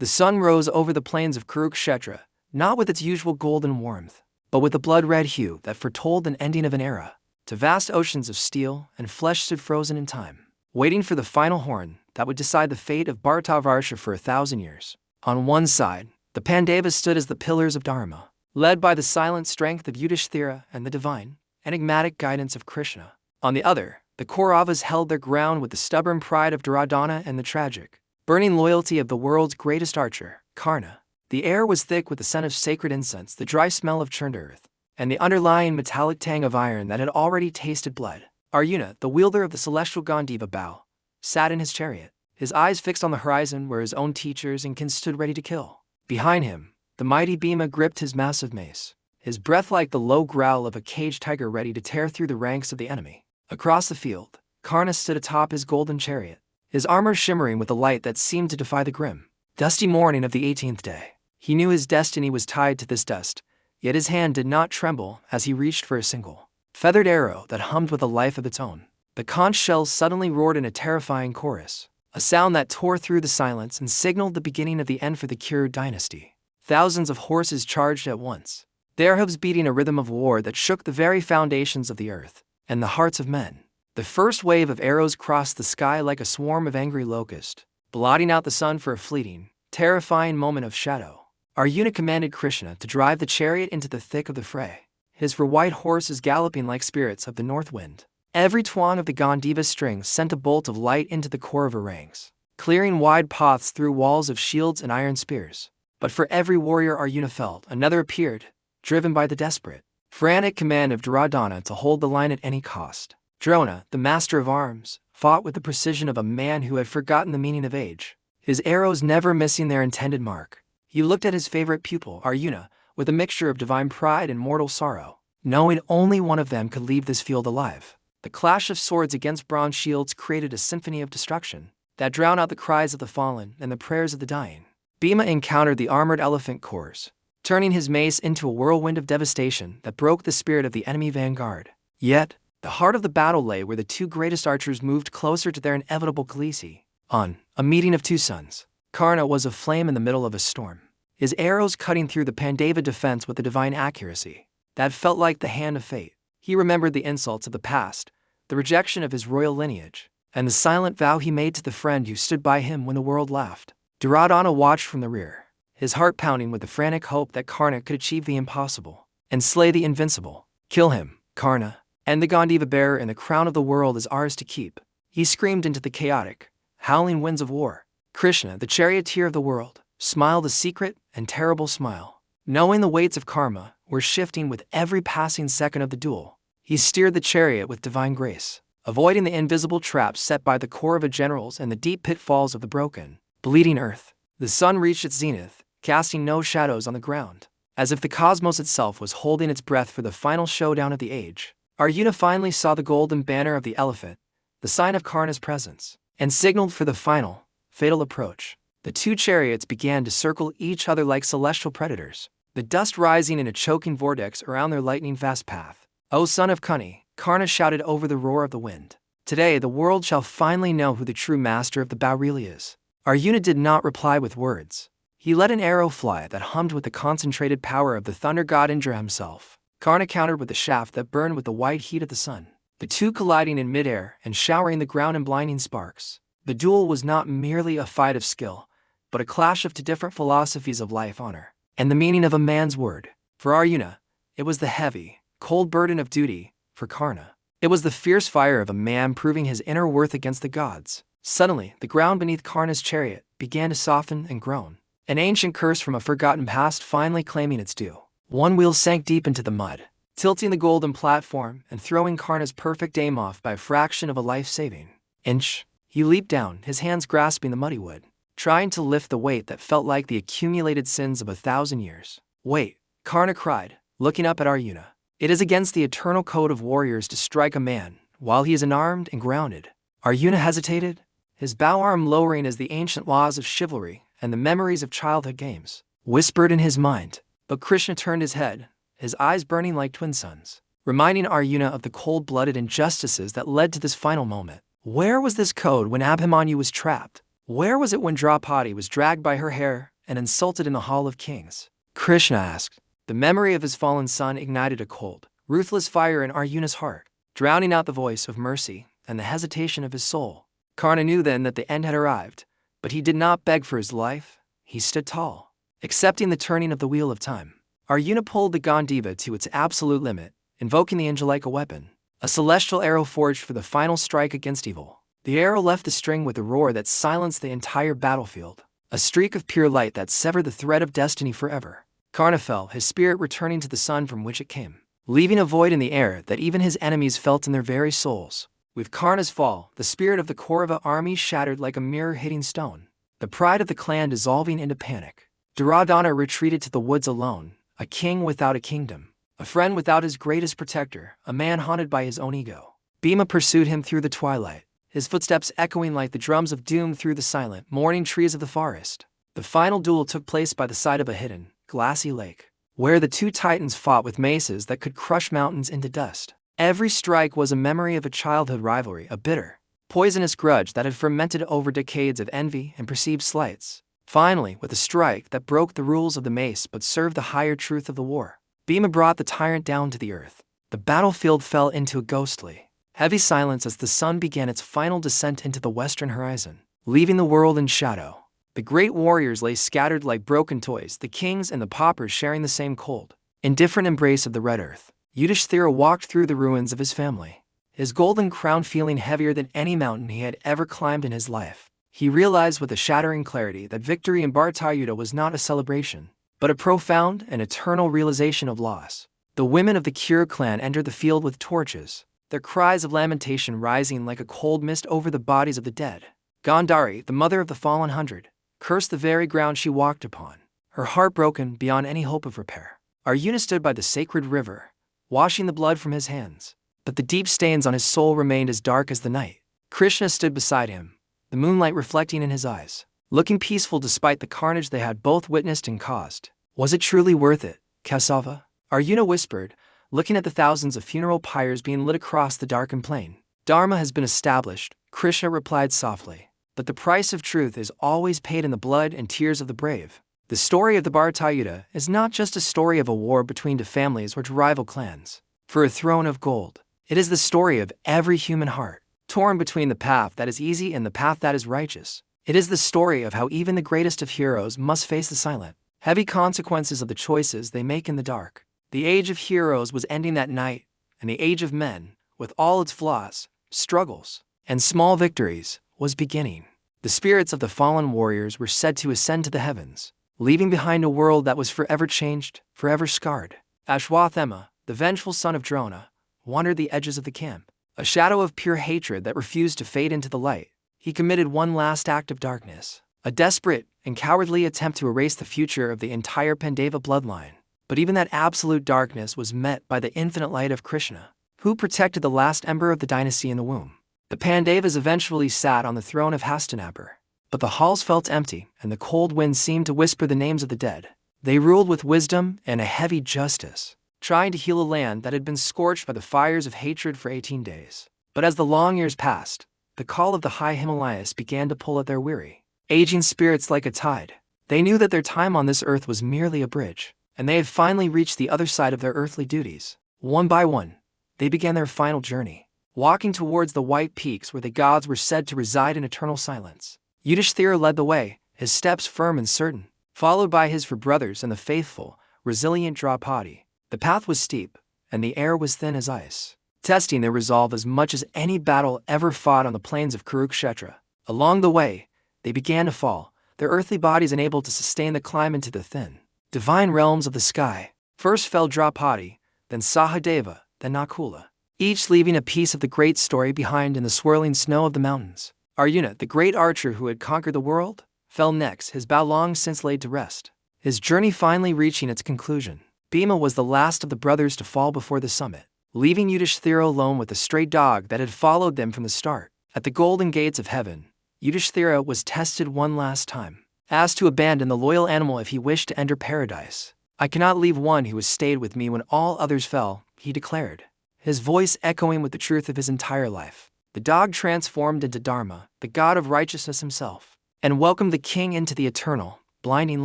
The sun rose over the plains of Kurukshetra, not with its usual golden warmth, but with a blood-red hue that foretold an ending of an era. To vast oceans of steel and flesh stood frozen in time, waiting for the final horn that would decide the fate of Bharatayudha for 1,000 years. On one side, the Pandavas stood as the pillars of Dharma, led by the silent strength of Yudhishthira and the divine, enigmatic guidance of Krishna. On the other, the Kauravas held their ground with the stubborn pride of Duryodhana and the tragic, burning loyalty of the world's greatest archer, Karna. The air was thick with the scent of sacred incense, the dry smell of churned earth, and the underlying metallic tang of iron that had already tasted blood. Arjuna, the wielder of the celestial Gandiva bow, sat in his chariot, his eyes fixed on the horizon where his own teachers and kin stood ready to kill. Behind him, the mighty Bhima gripped his massive mace, his breath like the low growl of a caged tiger ready to tear through the ranks of the enemy. Across the field, Karna stood atop his golden chariot, his armor shimmering with a light that seemed to defy the grim, dusty morning of the 18th day. He knew his destiny was tied to this dust, yet his hand did not tremble as he reached for a single, feathered arrow that hummed with a life of its own. The conch shells suddenly roared in a terrifying chorus, a sound that tore through the silence and signaled the beginning of the end for the Kuru dynasty. Thousands of horses charged at once, their hooves beating a rhythm of war that shook the very foundations of the earth and the hearts of men. The first wave of arrows crossed the sky like a swarm of angry locusts, blotting out the sun for a fleeting, terrifying moment of shadow. Arjuna commanded Krishna to drive the chariot into the thick of the fray, his white horses galloping like spirits of the north wind. Every twang of the Gandiva strings sent a bolt of light into the Kaurava ranks, clearing wide paths through walls of shields and iron spears. But for every warrior Arjuna felt, another appeared, driven by the desperate, frantic command of Duryodhana to hold the line at any cost. Drona, the master of arms, fought with the precision of a man who had forgotten the meaning of age, his arrows never missing their intended mark. He looked at his favorite pupil, Arjuna, with a mixture of divine pride and mortal sorrow, knowing only one of them could leave this field alive. The clash of swords against bronze shields created a symphony of destruction that drowned out the cries of the fallen and the prayers of the dying. Bhima encountered the armored elephant corps, turning his mace into a whirlwind of devastation that broke the spirit of the enemy vanguard. Yet, the heart of the battle lay where the two greatest archers moved closer to their inevitable Khaleesi. On a meeting of two suns, Karna was a flame in the middle of a storm, his arrows cutting through the Pandava defense with a divine accuracy that felt like the hand of fate. He remembered the insults of the past, the rejection of his royal lineage, and the silent vow he made to the friend who stood by him when the world laughed. Duryodhana watched from the rear, his heart pounding with the frantic hope that Karna could achieve the impossible and slay the invincible. Kill him, Karna, and the Gandiva bearer and the crown of the world is ours to keep, he screamed into the chaotic, howling winds of war. Krishna, the charioteer of the world, smiled a secret and terrible smile. Knowing the weights of karma were shifting with every passing second of the duel, he steered the chariot with divine grace, avoiding the invisible traps set by the Kaurava generals and the deep pitfalls of the broken, bleeding earth. The sun reached its zenith, casting no shadows on the ground, as if the cosmos itself was holding its breath for the final showdown of the age. Arjuna finally saw the golden banner of the elephant, the sign of Karna's presence, and signaled for the final, fatal approach. The two chariots began to circle each other like celestial predators, the dust rising in a choking vortex around their lightning-fast path. "O son of Kuni," Karna shouted over the roar of the wind, "today the world shall finally know who the true master of the bow really is." Arjuna did not reply with words. He let an arrow fly that hummed with the concentrated power of the thunder god Indra himself. Karna countered with a shaft that burned with the white heat of the sun, the two colliding in midair and showering the ground in blinding sparks. The duel was not merely a fight of skill, but a clash of two different philosophies of life, honor, and the meaning of a man's word. For Arjuna, it was the heavy, cold burden of duty. For Karna, it was the fierce fire of a man proving his inner worth against the gods. Suddenly, the ground beneath Karna's chariot began to soften and groan, an ancient curse from a forgotten past finally claiming its due. One wheel sank deep into the mud, tilting the golden platform and throwing Karna's perfect aim off by a fraction of a life-saving inch. He leaped down, his hands grasping the muddy wood, trying to lift the weight that felt like the accumulated sins of 1,000 years. "Wait," Karna cried, looking up at Arjuna. "It is against the eternal code of warriors to strike a man while he is unarmed and grounded." Arjuna hesitated, his bow arm lowering as the ancient laws of chivalry and the memories of childhood games whispered in his mind. But Krishna turned his head, his eyes burning like twin suns, reminding Arjuna of the cold-blooded injustices that led to this final moment. Where was this code when Abhimanyu was trapped? Where was it when Draupadi was dragged by her hair and insulted in the Hall of Kings? Krishna asked. The memory of his fallen son ignited a cold, ruthless fire in Arjuna's heart, drowning out the voice of mercy and the hesitation of his soul. Karna knew then that the end had arrived, but he did not beg for his life. He stood tall, accepting the turning of the wheel of time. Arjuna pulled the Gandiva to its absolute limit, invoking the Angelica weapon, a celestial arrow forged for the final strike against evil. The arrow left the string with a roar that silenced the entire battlefield, a streak of pure light that severed the thread of destiny forever. Karna fell, his spirit returning to the sun from which it came, leaving a void in the air that even his enemies felt in their very souls. With Karna's fall, the spirit of the Kaurava army shattered like a mirror hitting stone, the pride of the clan dissolving into panic. Duryodhana retreated to the woods alone, a king without a kingdom, a friend without his greatest protector, a man haunted by his own ego. Bhima pursued him through the twilight, his footsteps echoing like the drums of doom through the silent, mourning trees of the forest. The final duel took place by the side of a hidden, glassy lake, where the two titans fought with maces that could crush mountains into dust. Every strike was a memory of a childhood rivalry, a bitter, poisonous grudge that had fermented over decades of envy and perceived slights. Finally, with a strike that broke the rules of the mace but served the higher truth of the war, Bhima brought the tyrant down to the earth. The battlefield fell into a ghostly, heavy silence as the sun began its final descent into the western horizon, leaving the world in shadow. The great warriors lay scattered like broken toys, the kings and the paupers sharing the same cold, indifferent embrace of the red earth. Yudhishthira walked through the ruins of his family, his golden crown feeling heavier than any mountain he had ever climbed in his life. He realized with a shattering clarity that victory in Bharatayudha was not a celebration, but a profound and eternal realization of loss. The women of the Kura clan entered the field with torches, their cries of lamentation rising like a cold mist over the bodies of the dead. Gandhari, the mother of the fallen 100, cursed the very ground she walked upon, her heart broken beyond any hope of repair. Arjuna stood by the sacred river, washing the blood from his hands, but the deep stains on his soul remained as dark as the night. Krishna stood beside him, the moonlight reflecting in his eyes, looking peaceful despite the carnage they had both witnessed and caused. Was it truly worth it, Kesava? Arjuna whispered, looking at the thousands of funeral pyres being lit across the darkened plain. Dharma has been established, Krishna replied softly, but the price of truth is always paid in the blood and tears of the brave. The story of the Bharatayudha is not just a story of a war between two families or two rival clans for a throne of gold. It is the story of every human heart, torn between the path that is easy and the path that is righteous. It is the story of how even the greatest of heroes must face the silent, heavy consequences of the choices they make in the dark. The age of heroes was ending that night, and the age of men, with all its flaws, struggles, and small victories, was beginning. The spirits of the fallen warriors were said to ascend to the heavens, leaving behind a world that was forever changed, forever scarred. Ashwathama, the vengeful son of Drona, wandered the edges of the camp, a shadow of pure hatred that refused to fade into the light. He committed one last act of darkness, a desperate and cowardly attempt to erase the future of the entire Pandava bloodline. But even that absolute darkness was met by the infinite light of Krishna, who protected the last ember of the dynasty in the womb. The Pandavas eventually sat on the throne of Hastinapur, but the halls felt empty and the cold wind seemed to whisper the names of the dead. They ruled with wisdom and a heavy justice, trying to heal a land that had been scorched by the fires of hatred for 18 days. But as the long years passed, the call of the high Himalayas began to pull at their weary, aging spirits like a tide. They knew that their time on this earth was merely a bridge, and they had finally reached the other side of their earthly duties. One by one, they began their final journey, walking towards the white peaks where the gods were said to reside in eternal silence. Yudhishthira led the way, his steps firm and certain, followed by his four brothers and the faithful, resilient Draupadi. The path was steep, and the air was thin as ice, testing their resolve as much as any battle ever fought on the plains of Kurukshetra. Along the way, they began to fall, their earthly bodies unable to sustain the climb into the thin, divine realms of the sky. First fell Draupadi, then Sahadeva, then Nakula, each leaving a piece of the great story behind in the swirling snow of the mountains. Arjuna, the great archer who had conquered the world, fell next, his bow long since laid to rest, his journey finally reaching its conclusion. Bhima was the last of the brothers to fall before the summit, leaving Yudhishthira alone with the stray dog that had followed them from the start. At the golden gates of heaven, Yudhishthira was tested one last time, asked to abandon the loyal animal if he wished to enter paradise. "I cannot leave one who has stayed with me when all others fell," he declared, his voice echoing with the truth of his entire life. The dog transformed into Dharma, the god of righteousness himself. and welcomed the king into the eternal, blinding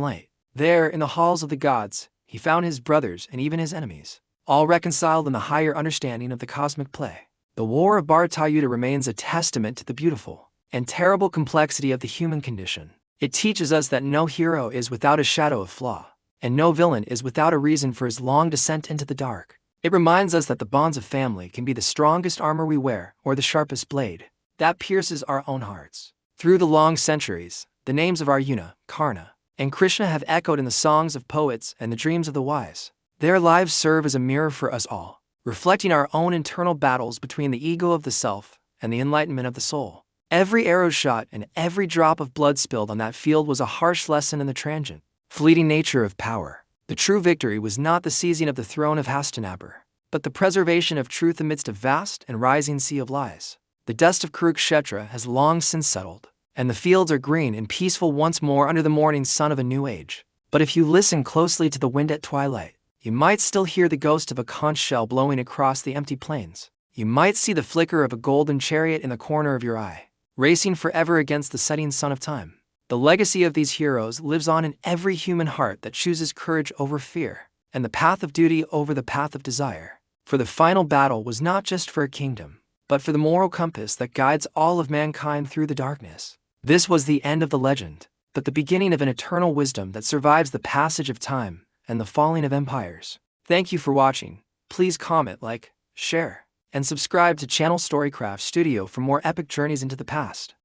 light. There, in the halls of the gods, he found his brothers and even his enemies, all reconciled in the higher understanding of the cosmic play. The War of Bharatayudha remains a testament to the beautiful and terrible complexity of the human condition. It teaches us that no hero is without a shadow of flaw, and no villain is without a reason for his long descent into the dark. It reminds us that the bonds of family can be the strongest armor we wear or the sharpest blade that pierces our own hearts. Through the long centuries, the names of Arjuna, Karna, and Krishna have echoed in the songs of poets and the dreams of the wise. Their lives serve as a mirror for us all, reflecting our own internal battles between the ego of the self and the enlightenment of the soul. Every arrow shot and every drop of blood spilled on that field was a harsh lesson in the transient, fleeting nature of power. The true victory was not the seizing of the throne of Hastinapur, but the preservation of truth amidst a vast and rising sea of lies. The dust of Kurukshetra has long since settled, and the fields are green and peaceful once more under the morning sun of a new age. But if you listen closely to the wind at twilight, you might still hear the ghost of a conch shell blowing across the empty plains. You might see the flicker of a golden chariot in the corner of your eye, racing forever against the setting sun of time. The legacy of these heroes lives on in every human heart that chooses courage over fear, and the path of duty over the path of desire. For the final battle was not just for a kingdom, but for the moral compass that guides all of mankind through the darkness. This was the end of the legend, but the beginning of an eternal wisdom that survives the passage of time and the falling of empires. Thank you for watching. Please comment, like, share, and subscribe to Channel Storycraft Studio for more epic journeys into the past.